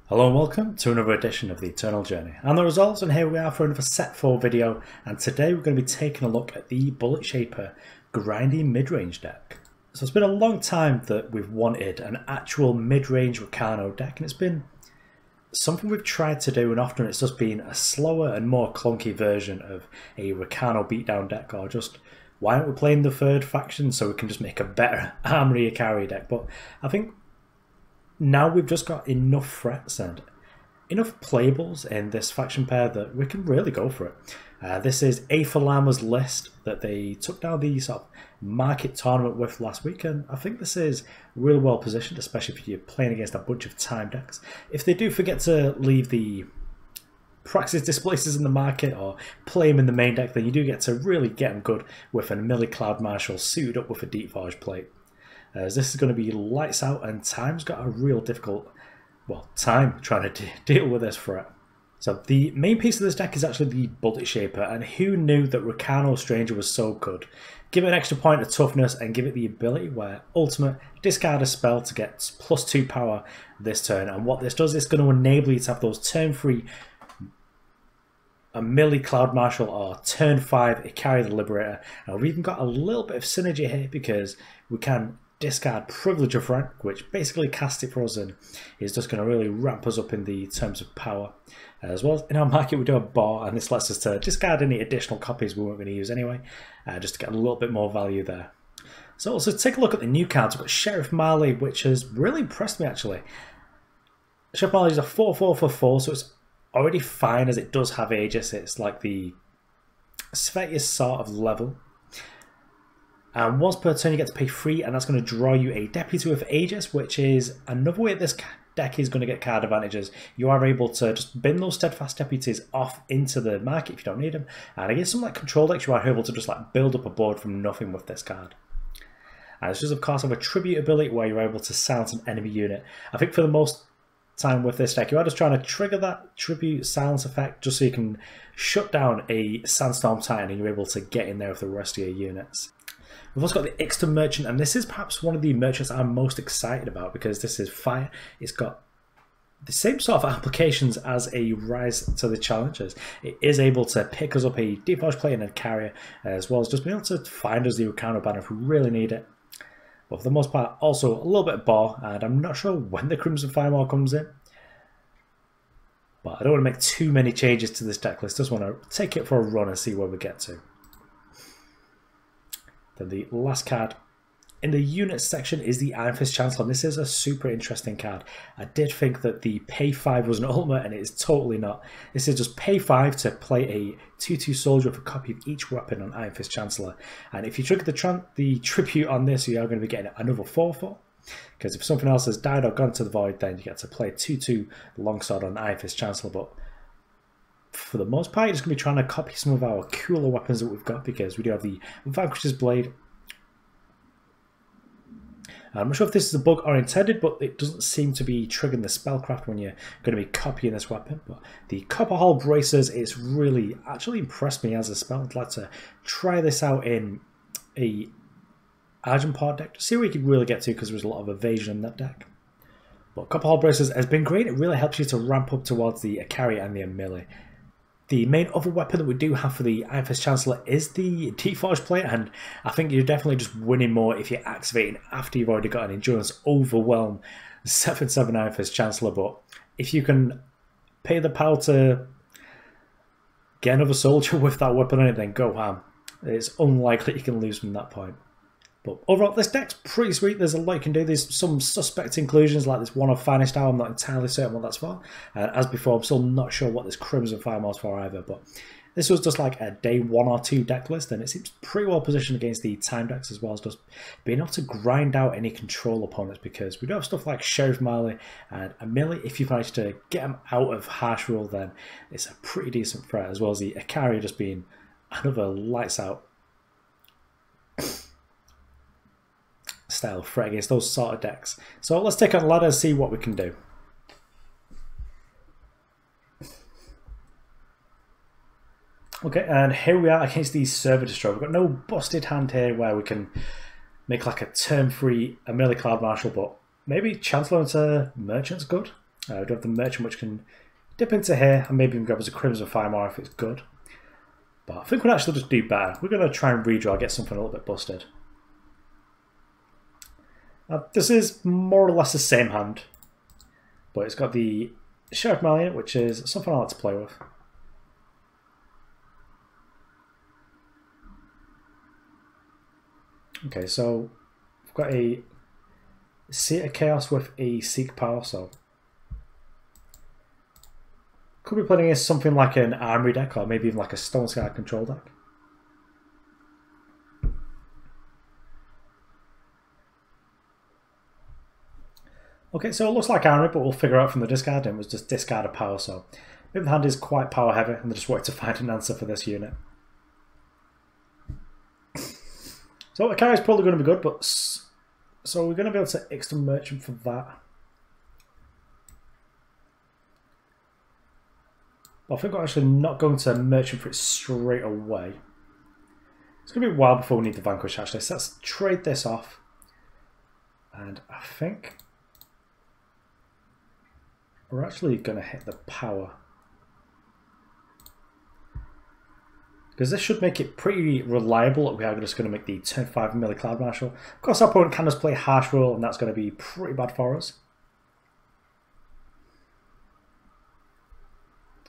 Hello and welcome to another edition of the Eternal Journey. I'm the Resolves, and here we are for another Set 4 video, and today we're going to be taking a look at the Bulletshaper Rakano Midrange deck. So it's been a long time that we've wanted an actual mid-range Rakano deck, and it's been something we've tried to do, and often it's just been a slower and more clunky version of a Rakano beatdown deck, or just why aren't we playing the third faction so we can just make a better Armory Icaria deck. But I think now we've just got enough threats and enough playables in this faction pair that we can really go for it. This is Aetherlama's list that they took down the sort of market tournament with last week, and I think this is really well positioned, especially if you're playing against a bunch of time decks. If they do forget to leave the Praxis Displacers in the market or play them in the main deck, then you do get to really get them good with an Amilli Cloudmarshal suited up with a Deepforged plate. As this is going to be lights out, and Time's got a real difficult, time trying to deal with this threat. So the main piece of this deck is actually the Bulletshaper, and who knew that Rakano Stranger was so good? Give it an extra point of toughness and give it the ability where ultimate discard a spell to get +2 power this turn, and what this does is going to enable you to have those turn 3 Amilli Cloudmarshal or turn 5 Icaria the Liberator, and we've even got a little bit of synergy here because we can discard Privilege of Rank, which basically casts it for us and is just going to really ramp us up in the terms of power. As well as in our market we do a bar, and this lets us to discard any additional copies we weren't going to use anyway, just to get a little bit more value there. So also take a look at the new cards. We've got Sheriff Marley, which has really impressed me actually. Sheriff Marley is a 4/4 for 4, so it's already fine as it does have Aegis. It's like the Sphetius sort of level. And once per turn you get to pay 3, and that's going to draw you a Deputy with Aegis, which is another way this deck is going to get card advantages. You are able to just bin those Steadfast Deputies off into the market if you don't need them. And against some like control decks, you are able to just like build up a board from nothing with this card. And this does of course have a Tribute ability where you're able to silence an enemy unit. I think for the most time with this deck, you are just trying to trigger that Tribute silence effect just so you can shut down a Sandstorm Titan and you're able to get in there with the rest of your units. We've also got the Ixton Merchant, and this is perhaps one of the merchants I'm most excited about because this is fire. It's got the same sort of applications as a Rise to the Challengers. It is able to pick us up a Deepforged plate and a carrier, as well as just being able to find us the Rakano banner if we really need it. But for the most part, also a little bit of bar, and I'm not sure when the Crimson Firemaw comes in. But I don't want to make too many changes to this deck list. Just want to take it for a run and see where we get to. Then the last card in the units section is the Ironfist Chancellor, and this is a super interesting card. I did think that the pay 5 was an ultimate, and it is totally not. This is just pay 5 to play a 2/2 soldier with a copy of each weapon on Ironfist Chancellor. And if you trigger the tribute on this, you are going to be getting another 4/4. Because if something else has died or gone to the void, then you get to play 2/2 longsword on Ironfist Chancellor. But for the most part, you're just going to be trying to copy some of our cooler weapons that we've got, because we do have the Vanquisher's Blade. I'm not sure if this is a bug or intended, but it doesn't seem to be triggering the spellcraft when you're going to be copying this weapon. But the Copperhall Bracers is really actually impressed me as a spell. I'd like to try this out in a Argenport deck to see where you could really get to, because there's a lot of evasion in that deck. But Copperhall Bracers has been great. It really helps you to ramp up towards the Icaria and the Amilli. The main other weapon that we do have for the Ironfist Chancellor is the Deepforged plate, and I think you're definitely just winning more if you're activating after you've already got an Endurance Overwhelm 7/7 Ironfist Chancellor. But if you can pay the power to get another soldier with that weapon on it, then go ham. It's unlikely you can lose from that point. But overall, this deck's pretty sweet. There's a lot you can do. There's some suspect inclusions, like this one of Finest Hour. I'm not entirely certain what that's for. As before, I'm still not sure what this Crimson Firemaw is for either. But this was just like a day 1 or 2 deck list, and it seems pretty well positioned against the time decks, as well as just being able to grind out any control opponents, because we do have stuff like Sheriff Marley and Amilli. If you've managed to get them out of harsh rule, then it's a pretty decent threat, as well as the Icaria just being another lights out style threat against those sort of decks. So let's take a ladder and see what we can do. Okay, and here we are against the Server Destroyer. We've got no busted hand here where we can make like a turn 3 Amilli Cloudmarshal, but maybe Chancellor into Merchant's good. We do have the Merchant, which can dip into here and maybe even grab us a Crimson Firemaw if it's good. But I think we'll actually just do better. We're going to try and redraw, get something a little bit busted. This is more or less the same hand, but it's got the Sheriff Marley, which is something I like to play with. Okay, so we've got a Seat of Chaos with a Seek Power, so could be playing against something like an Armory deck, or maybe even like a Stone Sky control deck. Okay, so it looks like Armory, but we'll figure out from the discard, and it was just discard a power, so maybe the hand is quite power heavy, and they just wanted to find an answer for this unit. So Icaria is probably going to be good, but so we're going to be able to extra Merchant for that. I think we're actually not going to Merchant for it straight away. It's going to be a while before we need the Vanquish actually, so let's trade this off. And I think we're actually going to hit the power. Because this should make it pretty reliable that we are just going to make the turn 5 Amilli Cloudmarshal. Of course our opponent can just play Harsh Rule and that's going to be pretty bad for us.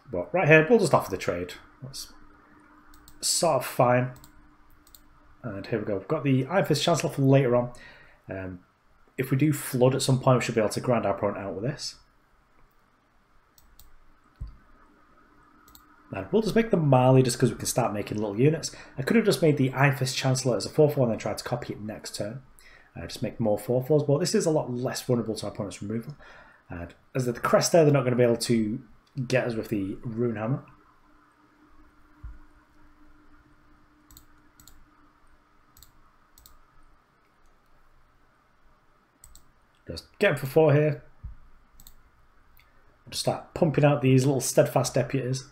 But right here, we'll just offer the trade. That's sort of fine. And here we go. We've got the Ironfist Chancellor for later on. If we do flood at some point, we should be able to grind our opponent out with this. And we'll just make the Marley just because we can start making little units. I could have just made the Ironfist Chancellor as a 4/4 and then tried to copy it next turn. Just make more 4/4s, but this is a lot less vulnerable to our opponent's removal. And as the Crest there, they're not going to be able to get us with the Runehammer. Just get him for 4 here. Just start pumping out these little steadfast deputies.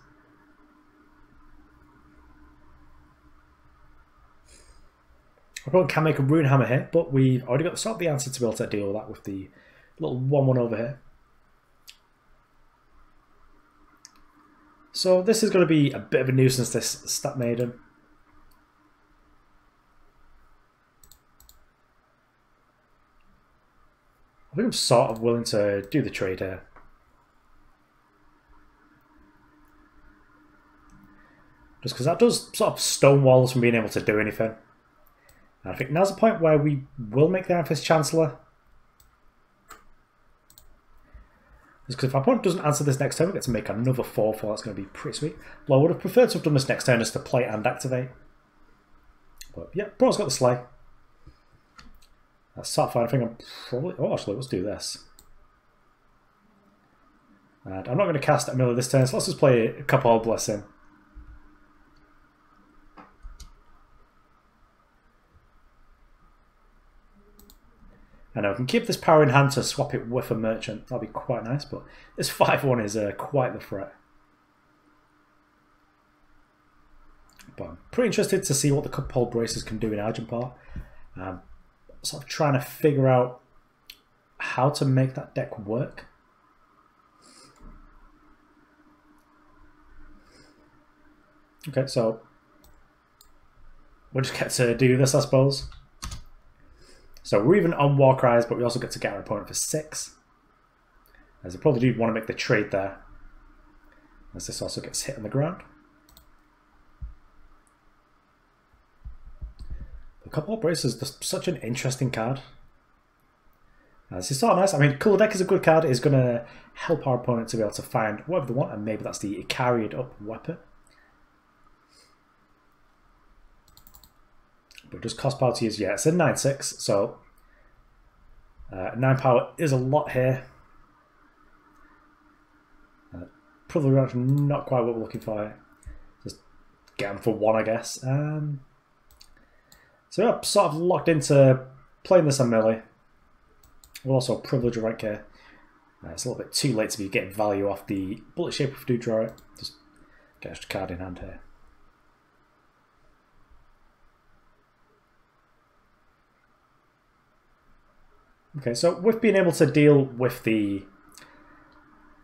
Our opponent can make a Runehammer here, but we've already got the answer to be able to deal with that with the little 1/1 over here. So this is going to be a bit of a nuisance, this Stat Maiden. I think I'm sort of willing to do the trade here. Just because that does sort of stonewall us from being able to do anything. And I think now's the point where we will make the Ironfist Chancellor. Just because if our opponent doesn't answer this next turn, we get to make another 4/4. That's going to be pretty sweet. Well, I would have preferred to have done this next turn just to play and activate. But yeah, Bro's got the Slay. That's sort of fine. I think I'm probably... Oh, actually, let's do this. And I'm not going to cast Amilli this turn, so let's just play a Copperhall Blessing. And I can keep this power in hand to swap it with a Merchant. That'll be quite nice, but this 5/1 is quite the threat. But I'm pretty interested to see what the Copperhall Braces can do in Argenport. Sort of trying to figure out how to make that deck work. Okay, so we'll just get to do this, I suppose. So we're even on Warcries, but we also get to get our opponent for 6. As I probably do want to make the trade there. As this also gets hit on the ground. The Copperhall Brace is just such an interesting card. This is so nice. I mean, Colour Deck is a good card. It's going to help our opponent to be able to find whatever they want, and maybe that's the Icaria'd up weapon. But just cost power to use, yeah, it's a 9/6, so 9 power is a lot here. Probably not quite what we're looking for. Just get them for 1, I guess. So yeah, sort of locked into playing this Amilli. We'll also privilege a rank here. It's a little bit too late to be getting value off the Bulletshaper if we do draw it. Just get an extra card in hand here. Okay, so with being able to deal with the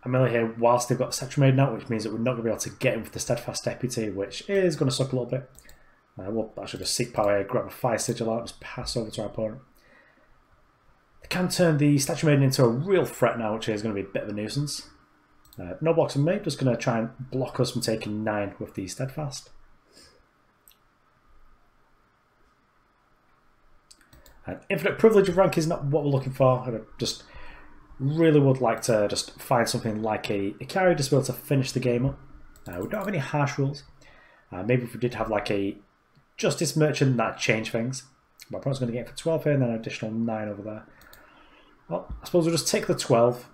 Amilli here whilst they've got the Scepter Maiden out, which means that we're not going to be able to get in with the Steadfast Deputy, which is going to suck a little bit. We'll actually just seek power here, grab a Fire Sigil out, just pass over to our opponent. They can turn the Statue Maiden into a real threat now, which is going to be a bit of a nuisance. No blocks from me, just going to try and block us from taking 9 with the Steadfast. And Infinite Privilege of rank is not what we're looking for. I just really would like to just find something like a Icaria just to be able to finish the game up. We don't have any harsh rules. Maybe if we did have like a Justice Merchant, that'd change things. My opponent's going to get it for 12 here and then an additional 9 over there. Well, I suppose we'll just take the 12.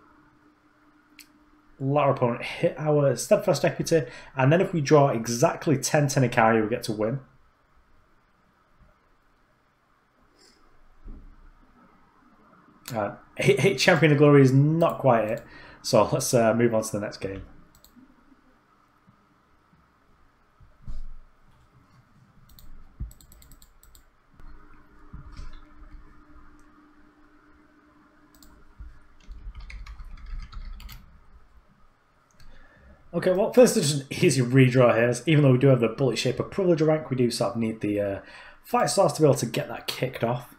Let our opponent hit our Steadfast Deputy, and then if we draw exactly 10-10 Icaria, we get to win. Hit Champion of Glory is not quite it, so let's move on to the next game. Okay, well, first it's just an easy redraw here. Even though we do have the Bulletshaper Privilege rank, we do sort of need the Fight Stars to be able to get that kicked off.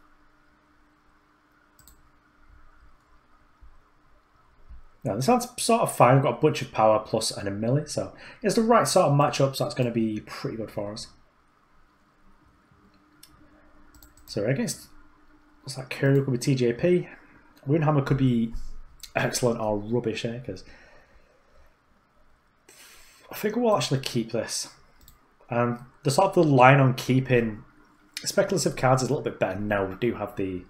Now, this sounds sort of fine. We've got a bunch of power plus an Amilli, so it's the right sort of matchup, so that's going to be pretty good for us. So against, what's that, Curio could be TJP. Runehammer could be excellent or rubbish here, because I think we'll actually keep this. And the sort of the line on keeping speculative cards is a little bit better now. We do have the...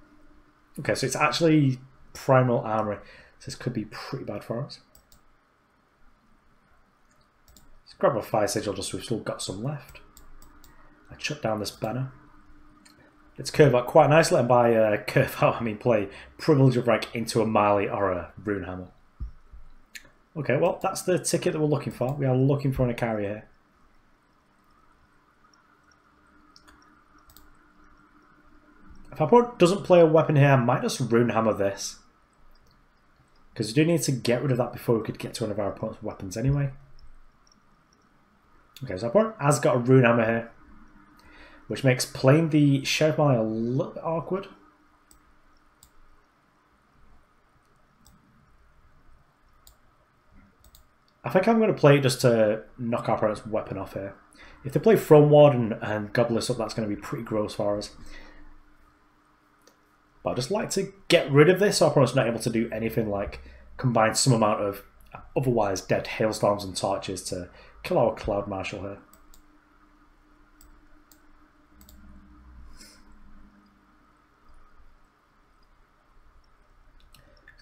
Okay, so it's actually Primal Armory. So this could be pretty bad for us. Let's grab a Fire Sigil just so we've still got some left. I shut down this banner. Let's curve out quite nicely, and by curve out I mean play Privilege of Rank into a Marley or a Runehammer. Okay, well that's the ticket that we're looking for. We are looking for an Icaria here. If our opponent doesn't play a weapon here, I might just Runehammer this. Because we do need to get rid of that before we could get to one of our opponent's weapons anyway. Okay, so our opponent has got a Runehammer here, which makes playing the Sheriff Marley a little bit awkward. I think I'm going to play it just to knock our opponent's weapon off here. If they play Throne Warden and Godless up, that's going to be pretty gross for us. But I'd just like to get rid of this so our opponent's not able to do anything like combine some amount of otherwise dead Hailstorms and Torches to kill our Cloudmarshal here.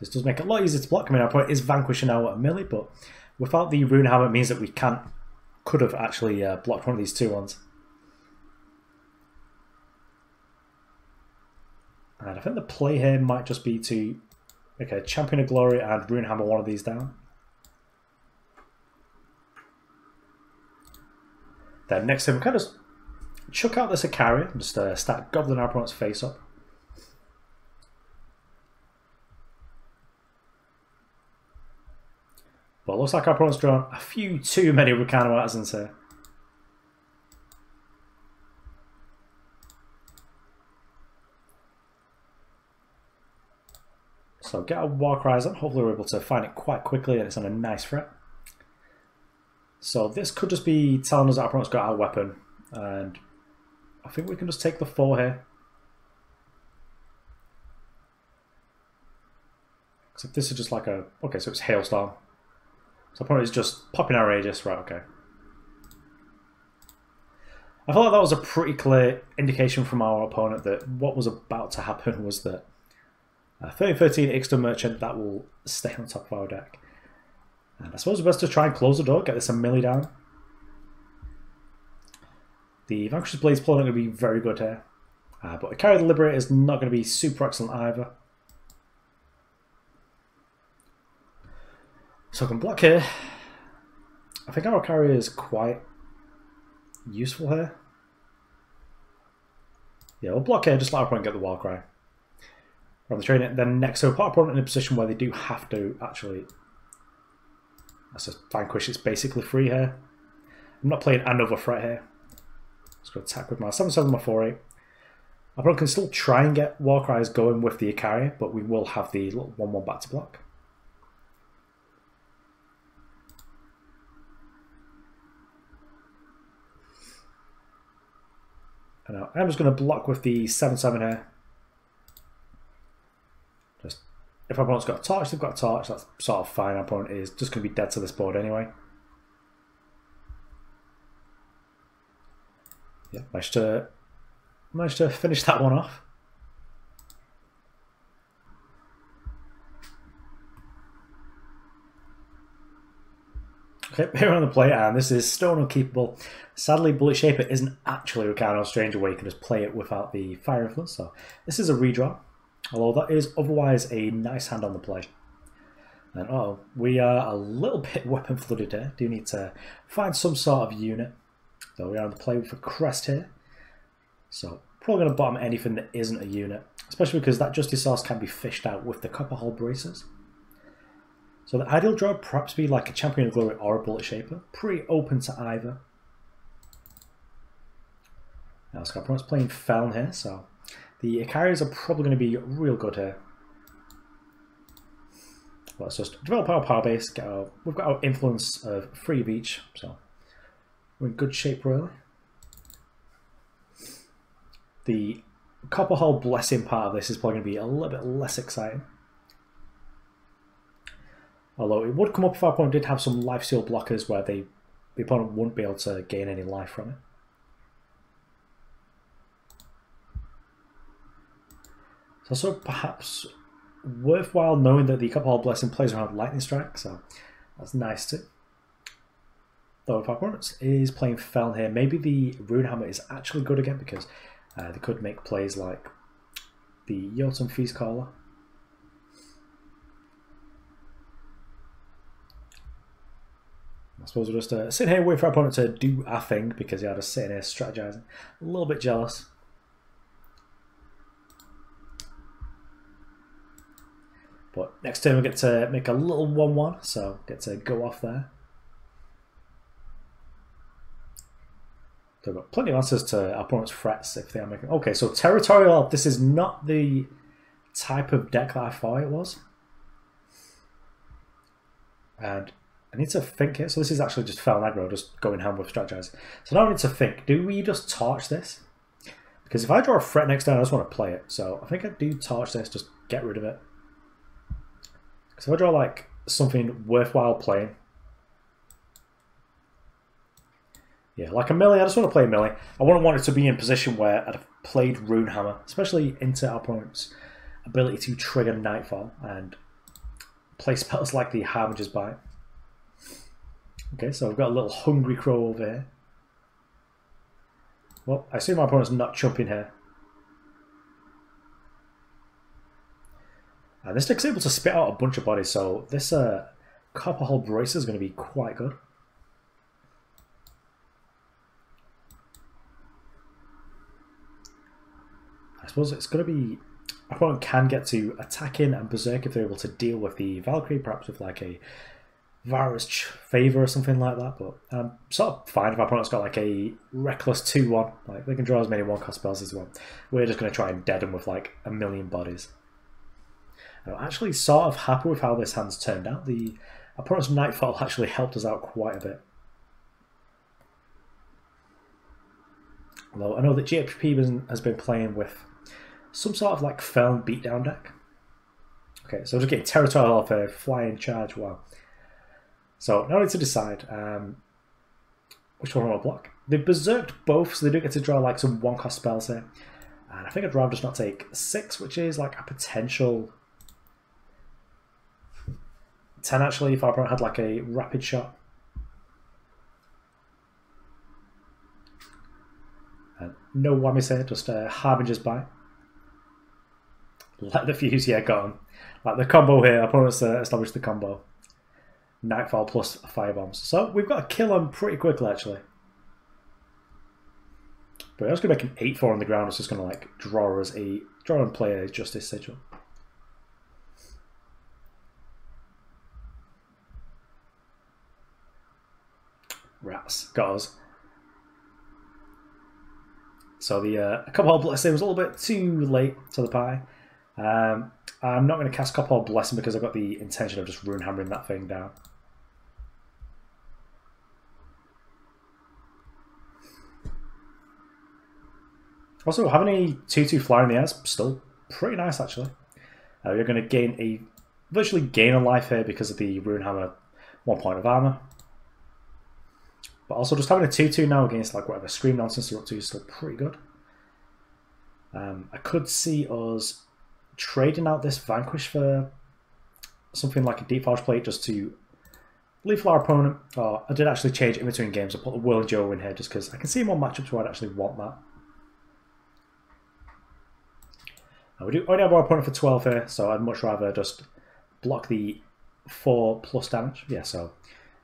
This does make it a lot easier to block. I mean, our opponent is Vanquisher now at Amilli, but without the Runehammer, it means that we could have actually blocked one of these 2-1s. And I think the play here might just be to, okay, Champion of Glory and Runehammer one of these down. Then next time we kind of just chuck out this Icaria and just start gobbling our opponent's face up. But it looks like our opponent's drawn a few too many Rakano Artisans here. So get our Warcries on. Hopefully we're able to find it quite quickly and it's on a nice threat. So this could just be telling us that our opponent's got our weapon. And I think we can just take the 4 here. Except this is just like a... Okay, so it's Hailstorm. So our opponent is just popping outrageous. Right, okay. I felt like that was a pretty clear indication from our opponent that what was about to happen was that 13-13 Ixta Merchant, that will stay on top of our deck. And I suppose it's best to try and close the door, get this Amilli down. The Vanquisher's Blade's probably not going to be very good here. But Icaria the Liberator is not going to be super excellent either. So I can block here. I think our Icaria is quite useful here. Yeah, we'll block here, just let our opponent get the Warcry. Rather train it, then next, so put our opponent in a position where they do have to actually That's a Vanquish, it's basically free here. I'm not playing another threat here. Let's go attack with my 7/7, my 4/8. I probably can still try and get Warcries going with the Icaria, but we will have the little 1/1 back to block. And now I'm just going to block with the 7/7 here. Just if our opponent's got a torch, they've got a torch, that's sort of fine. Our opponent is just going to be dead to this board anyway. Yeah, managed to finish that one off. Okay, here on the play, and this is stone unkeepable. Sadly, Bulletshaper isn't actually Rakano Stranger where you can just play it without the fire influence, so this is a redraw. Although that is otherwise a nice hand on the play. And we are a little bit weapon flooded here. Do need to find some sort of unit. So we are on the play with a Crest here. So probably going to bottom anything that isn't a unit, especially because that Justice Source can be fished out with the Copperhall braces. So the ideal draw would perhaps be like a Champion of Glory or a Bulletshaper. Pretty open to either. Now Scarpron's playing Feln here, so the Icarias are probably going to be real good here. Let's just develop our power base. We've got our influence of 3 of each, so we're in good shape really. The Copperhall Blessing part of this is probably going to be a little bit less exciting. Although it would come up if our opponent did have some lifesteal blockers where the opponent wouldn't be able to gain any life from it. It's also perhaps worthwhile knowing that the Copperhall Blessing plays around Lightning Strike, so that's nice too. Though if our opponent is playing Feln here, maybe the Runehammer is actually good again because they could make plays like the Jotun Feast Caller. I suppose we'll just sit here and wait for our opponent to do our thing because he had us sitting here strategizing. A little bit jealous. But next turn we get to make a little 1/1, so get to go off there. So we've got plenty of answers to our opponent's threats if they are making... Okay, so Territorial, this is not the type of deck that I thought it was. And I need to think here. So this is actually just Feln aggro, just going hand with strategizing. So now I need to think, do we just torch this? Because if I draw a threat next turn, I just want to play it. So I think I do torch this, just get rid of it. Because if I draw like something worthwhile playing, yeah, like Amilli, I just want to play Amilli. I wouldn't want it to be in position where I'd have played Runehammer, especially into our opponent's ability to trigger Nightfall and play spells like the Harbinger Bite. Okay, so we've got a little Hungry Crow over here. Well, I assume my opponent's not jumping here. And this deck's able to spit out a bunch of bodies, so this Copperhall Bracer is going to be quite good. I suppose it's going to be... Our opponent can get to attacking and berserk if they're able to deal with the Valkyrie, perhaps with like a Vara's Favour or something like that, but sort of fine if our opponent's got like a Reckless 2/1, like they can draw as many 1-cost spells as well. We're just going to try and dead them with like a million bodies. And I'm actually sort of happy with how this hand's turned out. The opponent's Nightfall actually helped us out quite a bit. Although I know that GHP has been playing with some sort of like Feln beatdown deck. Okay, so just getting Territorial off a flying charge. Wow. So now I need to decide which one I want to block. They've berserked both, so they do get to draw like some 1-cost spells here. And I think I'd rather just not take 6, which is like a potential 10 actually, if our opponent had like a rapid shot. And no whammies here, just a Harbinger's Bite. Let the fuse, yeah, got him. Like the combo here, opponents established the combo. Nightfall plus firebombs. So we've got a kill on pretty quickly actually. But I was going to make an 8/4 on the ground. It's just going to like draw and play a Justice Sigil. Rats. Got us. So the Copperhall Blessing was a little bit too late to the party. I'm not going to cast Copperhall Blessing because I've got the intention of just Runehammering that thing down. Also, having a 2/2 flyer in the air is still pretty nice, actually. You're going to virtually gain a life here because of the Runehammer 1 point of armor. But also just having a 2/2 now against like whatever Scream nonsense they're up to is still pretty good. I could see us trading out this Vanquish for something like a Deepforged plate just to lethal our opponent. Or I did actually change it in between games. I put the Whirling Joe in here just because I can see more matchups where I'd actually want that. We do only have our opponent for 12 here, so I'd much rather just block the 4+ damage. Yeah, so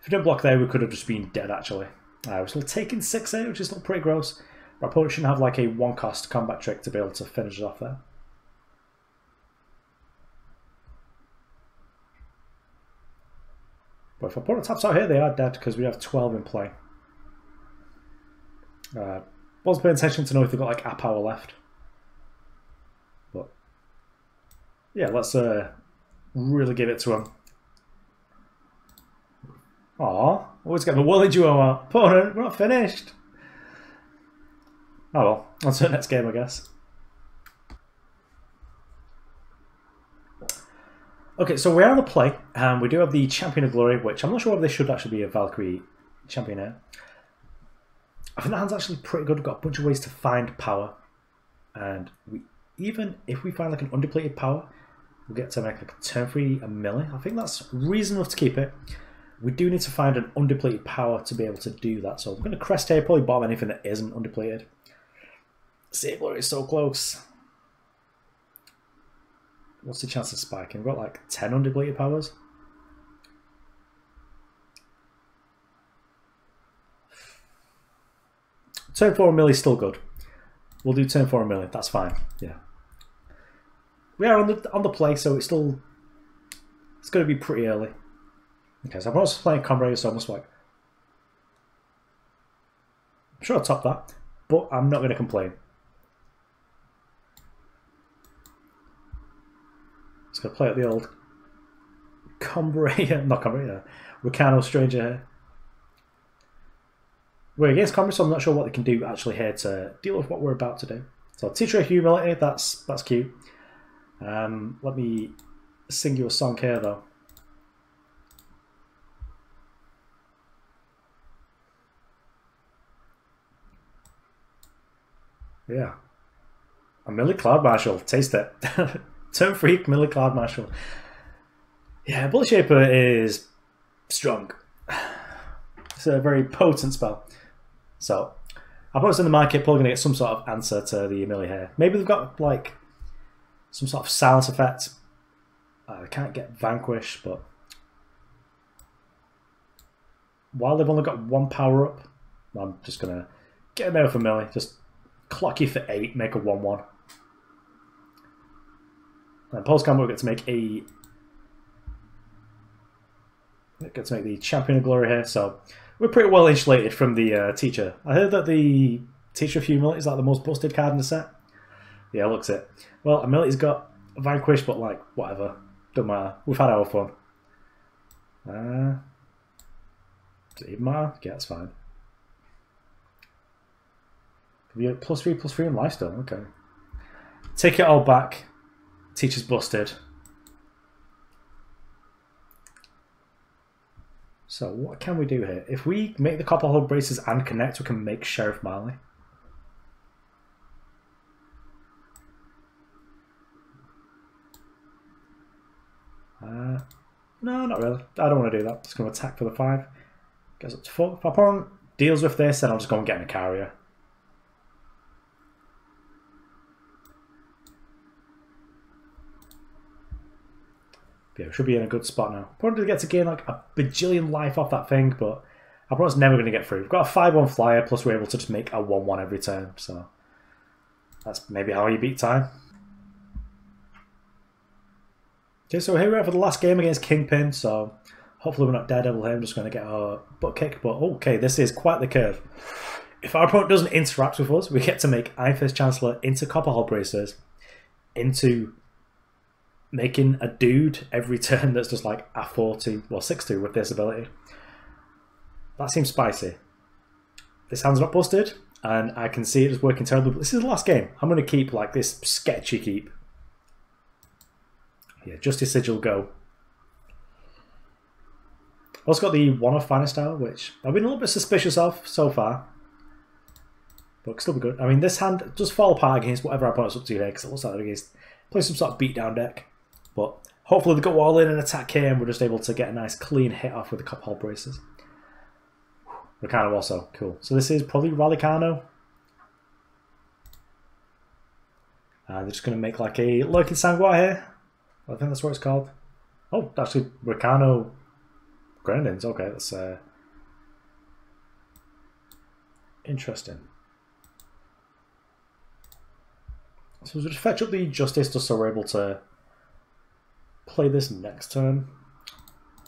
if we didn't block there, we could have just been dead, actually. We're still taking 6 here, which is still pretty gross. Our opponent shouldn't have like a 1-cost combat trick to be able to finish it off there. But if our opponent taps out here, they are dead because we have 12 in play. Wasn't paying attention to know if they've got like a power left. But yeah, let's really give it to him. Aw, always get the Whirling Duo out. Opponent, we're not finished. Oh well, on to the next game, I guess. Okay, so we're on the play. We do have the Champion of Glory, which I'm not sure whether they should actually be a Valkyrie champion here. I think that hand's actually pretty good. We've got a bunch of ways to find power. And even if we find like an undepleted power, we'll get to make like a turn 3 Amilli. I think that's reason enough to keep it. We do need to find an undepleted power to be able to do that. So we're going to Crest here, probably bomb anything that isn't undepleted. Sigil is so close. What's the chance of spiking? We've got like 10 undepleted powers. Turn 4 Amilli is still good. We'll do turn 4 Amilli, that's fine. Yeah. We are on the play, so it's going to be pretty early. Okay, so I'm also playing Comrade, so almost like I'm sure I'll top that, but I'm not going to complain. Just going to play at the old Rakano Stranger here. We're against Comrade, so I'm not sure what they can do actually here to deal with what we're about to do. So Teacher of Humility, that's cute. Let me sing you a song here though. Yeah. Amilli Cloudmarshal, taste it. Turn 3 Amilli Cloudmarshal. Yeah, Bulletshaper is strong. It's a very potent spell. So, I suppose in the market, probably going to get some sort of answer to the Amilli here. Maybe they've got like some sort of silence effect. I can't get Vanquish, but while they've only got 1 power up, I'm just going to get in there with Amilli. Just clock you for 8, make a 1/1. And post-combat, we get to make the Champion of Glory here, so we're pretty well insulated from the Teacher. I heard that the Teacher of Humility is like the most busted card in the set. Yeah, looks it. Well, Amilli's got Vanquish, but like, whatever. Doesn't matter. We've had our fun. Does it even matter? Yeah, that's fine. We have +3/+3 in Waystone, okay. Take it all back. Teacher's busted. So what can we do here? If we make the Copperhall braces and connect, we can make Sheriff Marley. No, not really. I don't want to do that. Just going to attack for the 5. Goes up to 4. If my opponent deals with this, then I'll just go and get an Icaria. Yeah, we should be in a good spot now. Probably get to gain like a bajillion life off that thing, but our opponent's never going to get through. We've got a 5/1 flyer, plus we're able to just make a 1/1 every turn, so that's maybe how you beat time. Okay, so here we are for the last game against Kingpin, so Hopefully we're not Daredevil here. I'm just going to get our butt kicked. But okay, this is quite the curve. If our opponent doesn't interact with us, we get to make Ironfist Chancellor into Copperhall Bracers, into making a dude every turn that's just like a 4-2 or 6-2 with this ability. That seems spicy. This hand's not busted, and I can see it is working terribly, but this is the last game. I'm going to keep like this sketchy keep. Yeah, Justice Sigil go. Also got the one-off Finest Hour, which I've been a little bit suspicious of so far. But it can still be good. I mean, this hand does fall apart against whatever our opponent's up to here, because it looks like they're against play some sort of beatdown deck. But hopefully they go all in and attack here, and we're just able to get a nice clean hit off with the Copperhall Bracers. Rakano also, cool. So this is probably Rakano. They're just going to make like a Lurking Sanguine here. I think that's what it's called. Oh, actually, Rakano Grenadines. Okay, that's interesting. So we'll just fetch up the Justice just so we're able to play this next turn.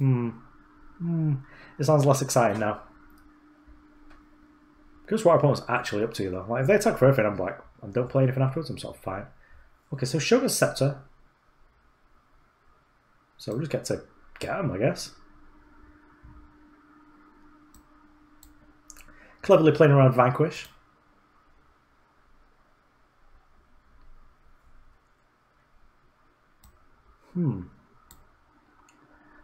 It sounds less exciting now. Because what our opponent's actually up to though. Like if they attack for everything, I'm like, I don't play anything afterwards, I'm sort of fine. Okay, so Sugar's Scepter. So we'll just get to get him, I guess. Cleverly playing around Vanquish.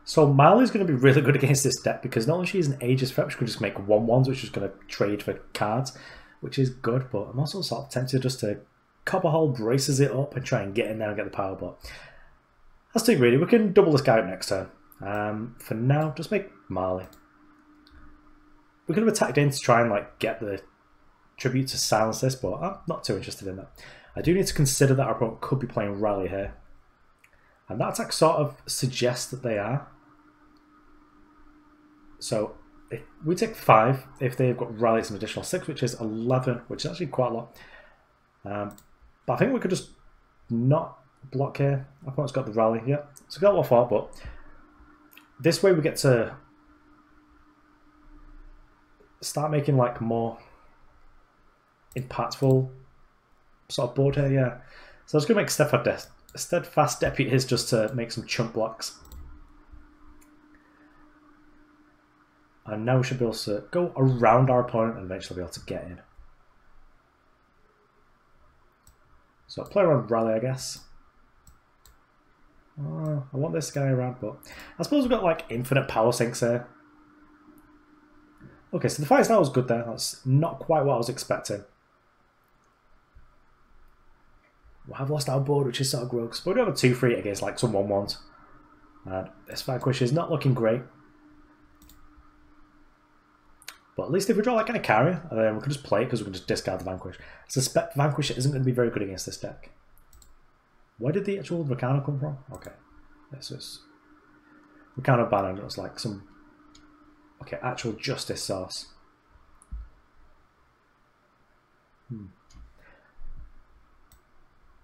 So Marley's going to be really good against this deck because not only she's an Aegis threat, she can just make 1/1s, which is going to trade for cards, which is good, but I'm also sort of tempted just to Copperhall Braces it up and try and get in there and get the power, but that's too greedy. We can double this guy up next turn. For now, just make Marley. We could have attacked in to try and like get the tribute to silence this, but I'm not too interested in that. I do need to consider that our opponent could be playing Rally here. And that attack sort of suggests that they are. So if we take 5, if they've got Rally, it's an additional 6, which is 11, which is actually quite a lot. But I think we could just not block here. Our opponent's got the Rally, yeah. So we got what for, but this way we get to start making like more impactful sort of board here, yeah. So I was going to make Steadfast Deputies just to make some chunk blocks. And now we should be able to go around our opponent and eventually be able to get in. So play around Rally, I guess. I want this guy around, but I suppose we've got like infinite power sinks here. Okay, so the Fire Star was good there. That's not quite what I was expecting. We have lost our board, which is sort of gross. But we do have a 2-3 against like some 1/1s. And this Vanquish is not looking great. But at least if we draw like an Icaria, then we can just play it because we can just discard the Vanquish. I suspect Vanquish isn't going to be very good against this deck. Where did the actual Rakano come from? Okay. This is Rakano banner. It was like some actual Justice source.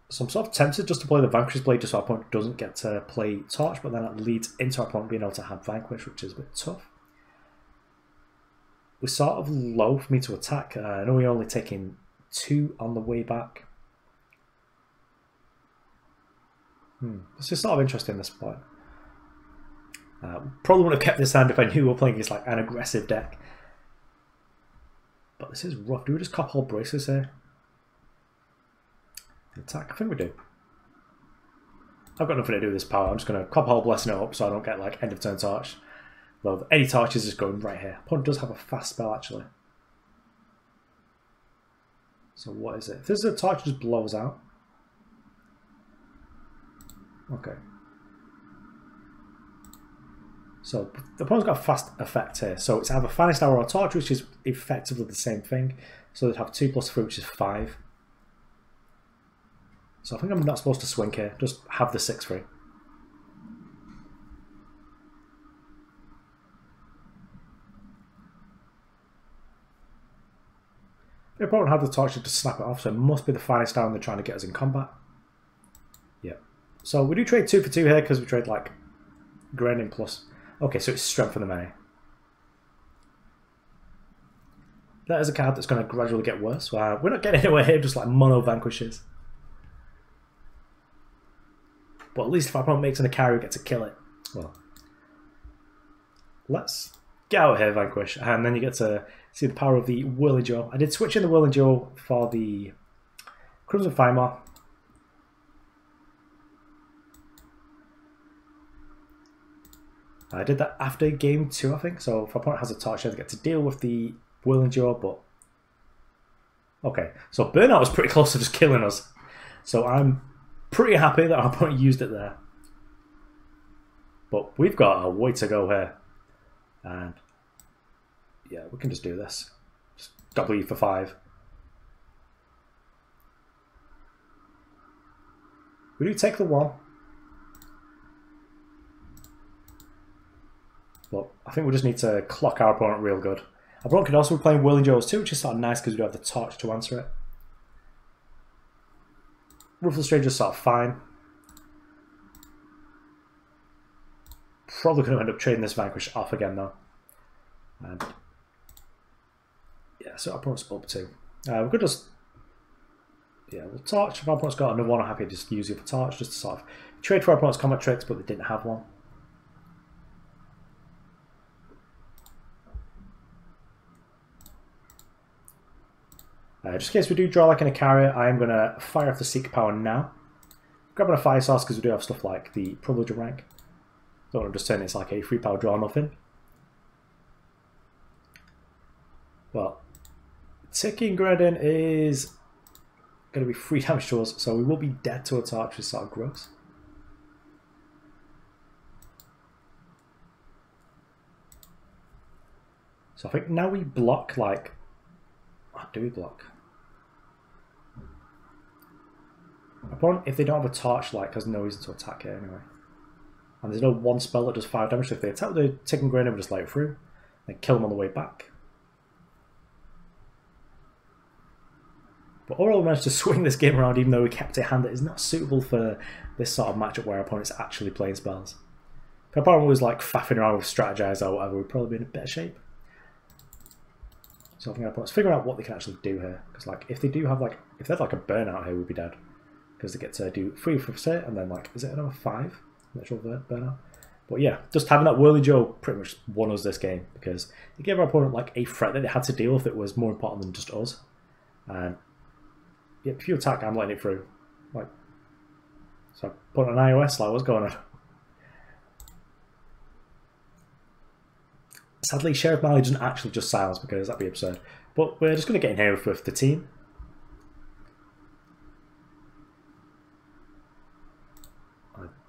So I'm sort of tempted just to play the Vanquish Blade just so our opponent doesn't get to play Torch, but then that leads into our opponent being able to have Vanquish, which is a bit tough. We're sort of low for me to attack. I know we're only taking 2 on the way back. This is sort of interesting, this point. Probably would have kept this hand if I knew we were playing against like an aggressive deck. But this is rough. Do we just Copperhall Braces here? Attack? I think we do. I've got nothing to do with this power. I'm just going to Copperhall Blessing it up so I don't get like end of turn torch. Though any torches is going right here. Opponent does have a fast spell actually. So what is it? If there's a torch, just blows out. Okay. So the opponent's got a fast effect here. So it's either Finest Hour or Torch, which is effectively the same thing. So they'd have 2+3, which is 5. So I think I'm not supposed to swing here. Just have the 6-3. The opponent had the Torch to snap it off, so it must be the Finest Hour and they're trying to get us in combat. Yeah. So we do trade 2 for 2 here because we trade like Granite plus. Okay, so it's Strength for the Many. That is a card that's going to gradually get worse. We're not getting anywhere here, just like mono Vanquishes. But at least if our opponent makes an Icaria, we get to kill it. Well, let's get out here, Vanquish, and then you get to see the power of the Whirling Jaw. I did switch in the Whirling Jaw for the Crimson Firemaw. I did that after game 2, I think. So if our opponent has a torch, they get to deal with the Whirling Jaw, but okay. So Burnout was pretty close to just killing us. So I'm pretty happy that our opponent used it there. But we've got a way to go here. And yeah, we can just do this. Just W for 5. We do take the 1. But I think we just need to clock our opponent real good. Our opponent can also be playing Whirling Jaws too, which is sort of nice because we do have the torch to answer it. Ruthless Stranger's sort of fine. Probably going to end up trading this Vanquish off again though. And yeah, so our opponent's up 2. We could just, yeah, we'll torch. If our opponent's got another one, I'm happy to just use the other torch just to sort of trade for our opponent's combat tricks, but they didn't have one. Just in case we do draw like an Icaria, I am going to fire off the Seek Power now. Grabbing a Fire Source because we do have stuff like the Privilege of Rank. Don't want to just turn it's like a 3-power draw nothing. Well, Ticking Granite is going to be 3 damage to us, so we will be dead to a torch, which is sort of gross. So I think now we block like... What do we block? Opponent, if they don't have a torch, like, has no reason to attack it anyway. And there's no one spell that does 5 damage, so if they attack with the Ticking Granite, we just light it through, then kill them on the way back. But overall, we managed to swing this game around, even though we kept a hand that is not suitable for this sort of matchup where our opponent's actually playing spells. If our opponent was like faffing around with Strategize or whatever, we'd probably be in a better shape. So I think our opponent's figuring out what they can actually do here. Because like, if they do have like, if they had like a Burnout here, we'd be dead. Because they get to do 3 for set, and then like, is it another 5? Natural Burnout. But yeah, just having that Whirly Joe pretty much won us this game. Because it gave our opponent like a threat that they had to deal with that was more important than just us. And yeah, if you attack, I'm letting it through. Like, so I put on iOS, like, what's going on? Sadly, Sheriff Marley doesn't actually just silence because that'd be absurd. But we're just going to get in here with the team.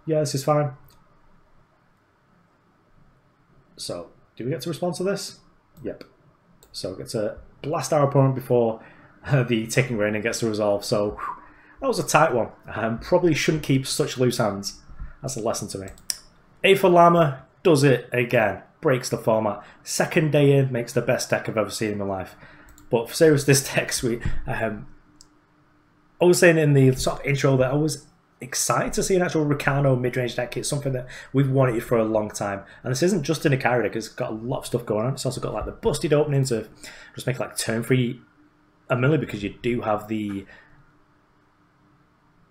Yeah, this is fine. So, do we get to respond to this? Yep. So, we get to blast our opponent before the Ticking Granite gets to resolve. So, that was a tight one. Probably shouldn't keep such loose hands. That's a lesson to me. A for Llama does it again. Breaks the format. Second day in, makes the best deck I've ever seen in my life. But for serious, this deck sweet. I was saying in the sort of intro that I was excited to see an actual Rakano midrange deck. It's something that we've wanted for a long time. And this isn't just an Icaria deck, it's got a lot of stuff going on. It's also got like the busted openings of just make like turn 3 Amilli because you do have the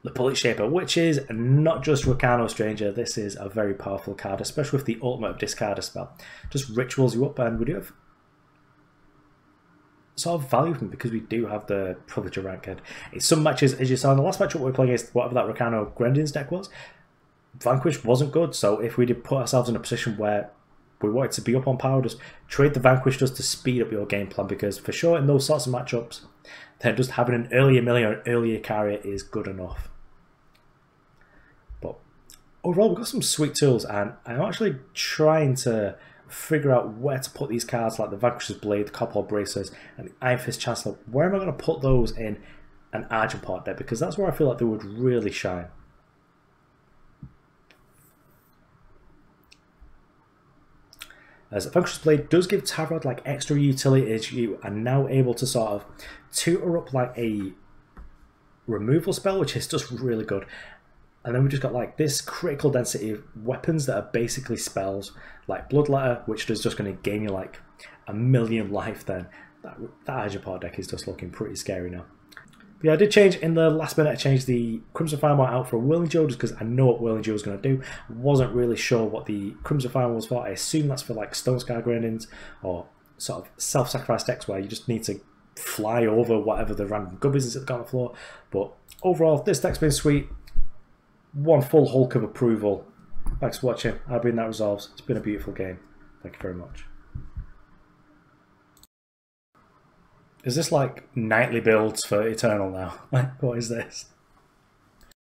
Bulletshaper, which is not just Rakano Stranger. This is a very powerful card, especially with the ultimate of discard a spell. Just rituals you up, and we do have sort of value from it because we do have the Privilege of Rank. And in some matches, as you saw in the last match, what we were playing against whatever that Rakano Grenadines deck was, Vanquish wasn't good. So if we did put ourselves in a position where we wanted to be up on power, just trade the Vanquish just to speed up your game plan, because for sure in those sorts of matchups, then just having an early Amilli or an early Icaria is good enough. But overall, we've got some sweet tools, and I'm actually trying to figure out where to put these cards like the Vanquisher's Blade, the Copperhall Bracers, and the Ironfist Chancellor. Where am I going to put those in an Argenport deck? Because that's where I feel like they would really shine. As Vanquisher's Blade does give Tavrod like extra utility as you are now able to sort of tutor up like a removal spell, which is just really good. And then we just got like this critical density of weapons that are basically spells, like Bloodletter, which is just going to gain you like 1,000,000 life then. That Hydropod deck is just looking pretty scary now. But yeah, I did change in the last minute. I changed the Crimson Firemaw out for a Whirling Joe just because I know what Whirling Joe was going to do. I wasn't really sure what the Crimson Firemaw was for. I assume that's for like Stone Scar Grindings or sort of self-sacrifice decks where you just need to fly over whatever the random gubbies is that got on the floor. But overall, this deck's been sweet. One full Hulk of approval. Thanks for watching. I've been That Resolves. It's been a beautiful game. Thank you very much. Is this like nightly builds for Eternal now? Like, what is this?